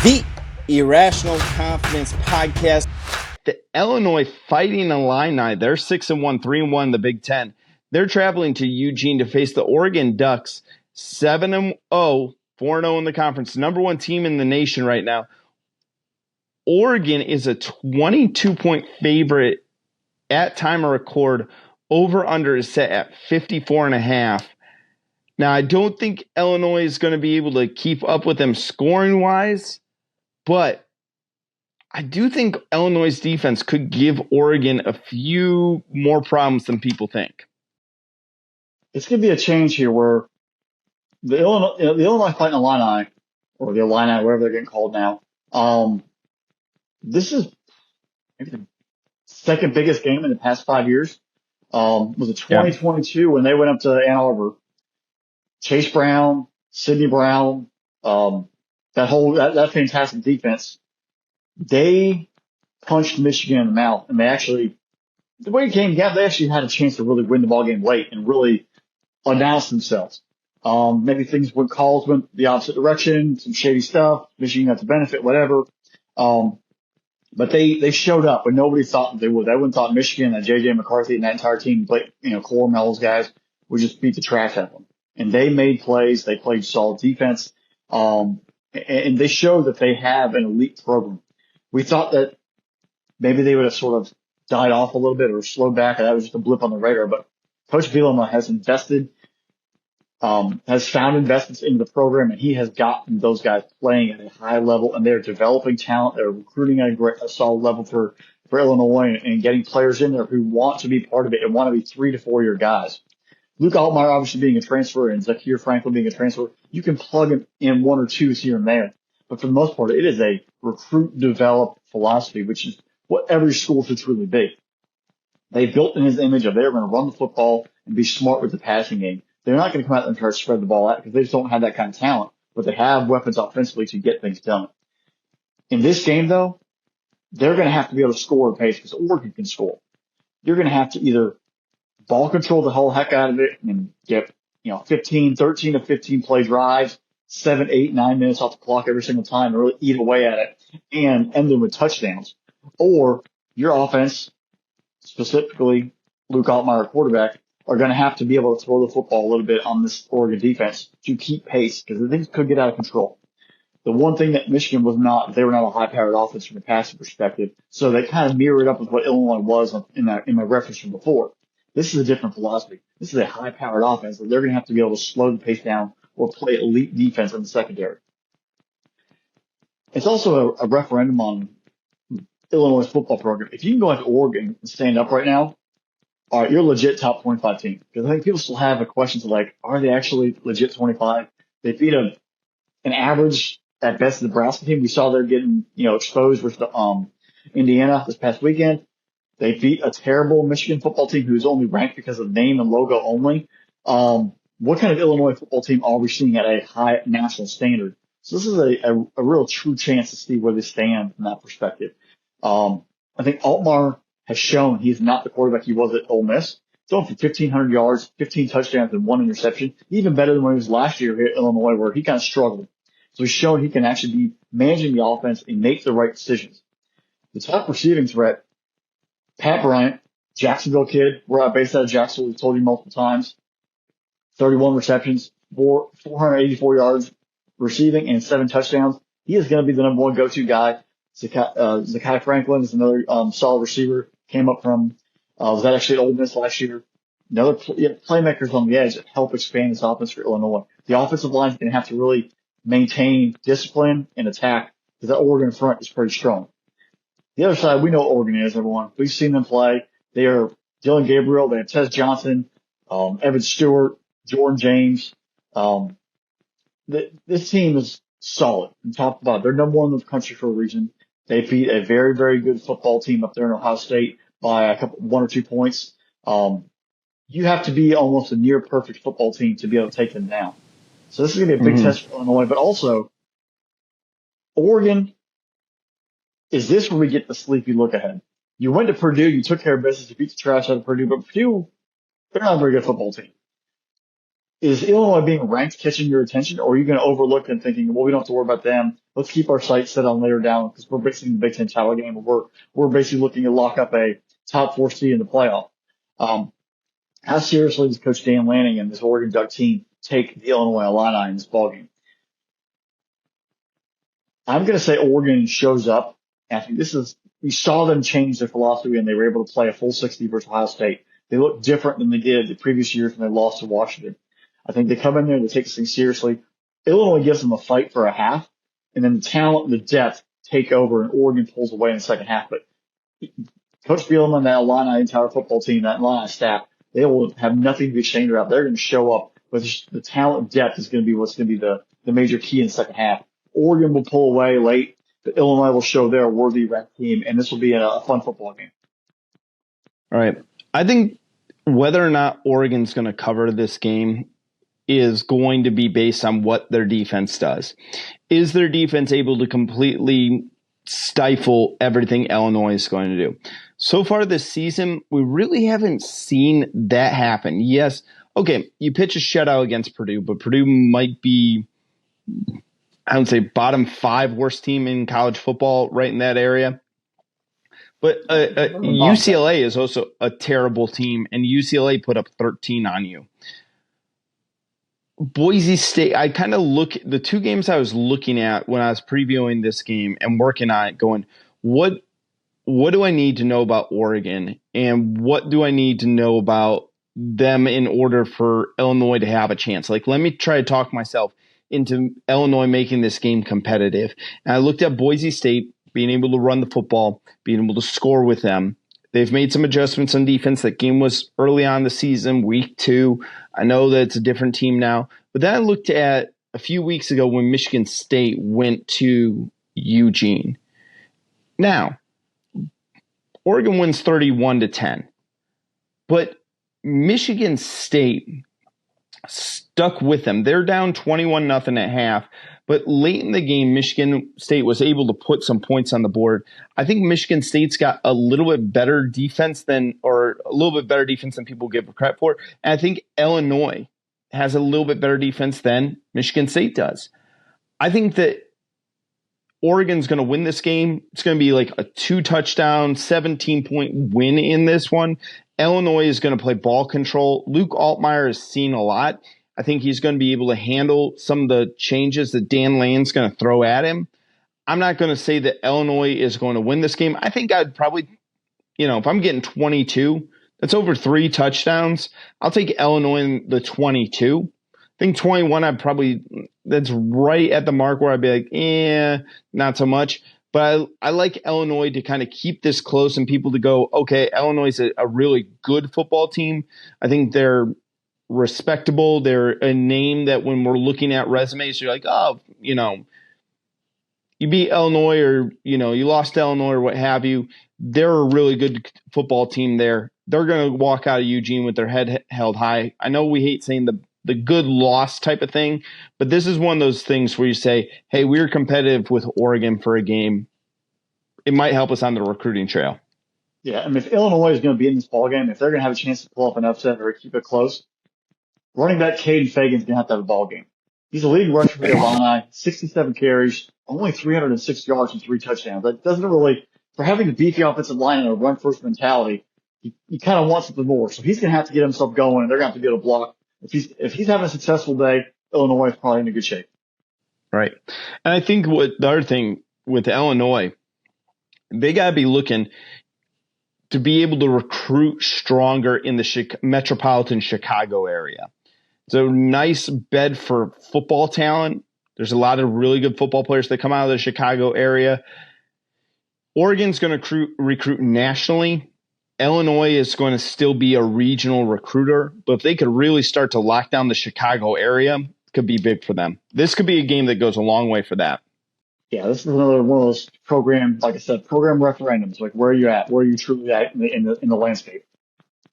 The Irrational Confidence Podcast. The Illinois Fighting Illini, they're 6-1, 3-1 in the Big Ten. They're traveling to Eugene to face the Oregon Ducks, 7-0, 4-0 in the conference, number one team in the nation right now. Oregon is a 22-point favorite at time of record. Over-under is set at 54.5. Now, I don't think Illinois is going to be able to keep up with them scoring-wise, but I do think Illinois' defense could give Oregon a few more problems than people think. It's going to be a change here where the Illinois Fighting Illini, or the Illini, whatever they're getting called now, this is maybe the second biggest game in the past 5 years. Was it 2022 when they went up to Ann Arbor? Chase Brown, Sidney Brown, that fantastic defense. They punched Michigan in the mouth, and the way it came down, they actually had a chance to really win the ball game late and really announce themselves. Maybe calls went the opposite direction, some shady stuff, Michigan got to benefit, whatever. But they showed up when nobody thought that they would. Everyone thought Michigan and J.J. McCarthy and that entire team, Corum, all those guys, would just beat the trash out of them. And they made plays. They played solid defense. And they showed that they have an elite program. We thought that maybe they would have sort of died off a little bit or slowed back, and that was just a blip on the radar. But Coach Bielema has found investments into the program, and he has gotten those guys playing at a high level, and they're developing talent. They're recruiting at a solid level for Illinois and getting players in there who want to be part of it and want to be 3 to 4 year guys. Luke Altmaier obviously being a transfer and Zakir Franklin being a transfer, you can plug in one or twos here and there. But for the most part, it is a recruit develop philosophy, which is what every school should truly be. They built in his image of they're going to run the football and be smart with the passing game. They're not going to come out and try to spread the ball out because they just don't have that kind of talent, but they have weapons offensively to get things done. In this game, though, they're going to have to be able to score at pace because Oregon can score. You're going to have to either ball control the whole heck out of it and get, 13 to 15 play drives, 7, 8, 9 minutes off the clock every single time and really eat away at it and end them with touchdowns. Or your offense, specifically Luke Altmaier, quarterback, are going to have to be able to throw the football a little bit on this Oregon defense to keep pace because things could get out of control. The one thing that Michigan was not, they were not a high-powered offense from a passing perspective, so they kind of mirrored up with what Illinois was in my reference from before. This is a different philosophy. This is a high-powered offense that they're going to have to be able to slow the pace down or play elite defense in the secondary. It's also a referendum on Illinois' football program. If you can go into Oregon and stand up right now, all right, you're a legit top 25 team. Because I think people still have a question to are they actually legit 25? They beat an average at best Nebraska team. We saw they're getting, exposed with Indiana this past weekend. They beat a terrible Michigan football team who's only ranked because of name and logo only. What kind of Illinois football team are we seeing at a high national standard? So this is a real true chance to see where they stand from that perspective. I think Altmaier has shown he's not the quarterback he was at Ole Miss. He's going for 1,500 yards, 15 touchdowns, and 1 interception. Even better than when he was last year here at Illinois, where he kind of struggled. So he's shown he can actually be managing the offense and make the right decisions. The top receiving threat, Pat Bryant, Jacksonville kid. We're based out of Jacksonville. We've told you multiple times. 31 receptions, 484 yards receiving, and 7 touchdowns. He is going to be the number one go-to guy. Zakai Franklin is another solid receiver. Came up from was that actually at Ole Miss last year. Another playmakers on the edge that help expand this offense for Illinois. The offensive line is going to have to really maintain discipline and attack because that Oregon front is pretty strong. The other side, we know what Oregon is, everyone. We've seen them play. They are Dylan Gabriel. They have Tez Johnson, Evan Stewart, Jordan James. This team is solid from top to bottom. They're number one in the country for a reason. They beat a very, very good football team up there in Ohio State by 1 or 2 points. You have to be almost a near perfect football team to be able to take them down. So this is going to be a big test for Illinois, but also Oregon. Is this where we get the sleepy look ahead? You went to Purdue, you took care of business, you beat the trash out of Purdue, but Purdue, they're not a very good football team. is Illinois being ranked catching your attention, or are you going to overlook them thinking, well, we don't have to worry about them. Let's keep our sights set on later down because we're basically in the Big Ten title game. We're basically looking to lock up a top four seed in the playoff. Um, how seriously does Coach Dan Lanning and this Oregon Duck team take the Illinois Illini in this ballgame? I'm going to say Oregon shows up. And I think we saw them change their philosophy and they were able to play a full 60 versus Ohio State. They look different than they did the previous years when they lost to Washington. I think they come in there, they take this thing seriously. Illinois gives them a fight for a half, and then the talent and the depth take over, and Oregon pulls away in the second half. But Coach Bielema, that Illini entire football team, that Illini staff, they will have nothing to be ashamed about. They're going to show up, but the talent and depth is going to be what's going to be the major key in the second half. Oregon will pull away late, but Illinois will show they're a worthy ranked team, and this will be a fun football game. All right. I think whether or not Oregon's going to cover this game is going to be based on what their defense does. Is their defense able to completely stifle everything Illinois is going to do? So far this season, we really haven't seen that happen. Yes, okay, you pitch a shutout against Purdue, but Purdue might be, I would say, bottom 5 worst team in college football right in that area. But UCLA is also a terrible team, and UCLA put up 13 on you. Boise State, I kind of the two games I was looking at when I was previewing this game and working on it going, what do I need to know about Oregon and what do I need to know about them in order for Illinois to have a chance? Like, let me try to talk myself into Illinois making this game competitive. And I looked at Boise State being able to run the football, being able to score with them. They've made some adjustments on defense. That game was early on in the season, week 2. I know that it's a different team now. But then I looked at a few weeks ago when Michigan State went to Eugene. Now, Oregon wins 31-10. But Michigan State stuck with them. They're down 21-0 at half. But late in the game, Michigan State was able to put some points on the board. I think Michigan State's got a little bit better defense than people give credit for. And I think Illinois has a little bit better defense than Michigan State does. I think that Oregon's going to win this game. It's going to be like a 2-touchdown, 17-point win in this one. Illinois is going to play ball control. Luke Altmaier has seen a lot. I think he's going to be able to handle some of the changes that Dan Lanning's going to throw at him. I'm not going to say that Illinois is going to win this game. I think I'd probably, if I'm getting 22, that's over 3 touchdowns. I'll take Illinois in the 22. I think 21, that's right at the mark where I'd be like, not so much. But I like Illinois to kind of keep this close and people to go, okay, Illinois is a really good football team. I think they're respectable. They're a name that when we're looking at resumes, you're like, oh, you beat Illinois or, you lost to Illinois or what have you. They're a really good football team there. They're going to walk out of Eugene with their head held high. I know we hate saying the good loss type of thing, but this is one of those things where you say, hey, we're competitive with Oregon for a game. It might help us on the recruiting trail. Yeah, if Illinois is going to be in this ballgame, if they're going to have a chance to pull off an upset or keep it close, running back Caden Fagan's going to have a ball game. He's the leading rusher for the Illini, 67 carries, only 306 yards and 3 touchdowns. That doesn't really, for having a beefy offensive line and a run-first mentality, you kind of want something more. So he's going to have to get himself going, and they're going to have to be able to block. If he's having a successful day, Illinois is probably in a good shape. Right. And I think the other thing with Illinois, they got to be looking to be able to recruit stronger in the metropolitan Chicago area. It's a nice bed for football talent. There's a lot of really good football players that come out of the Chicago area. Oregon's going to recruit nationally. Illinois is going to still be a regional recruiter, but if they could really start to lock down the Chicago area, it could be big for them. This could be a game that goes a long way for that. Yeah, this is another one of those program, like I said, program referendums. Like, where are you at? Where are you truly at in the landscape?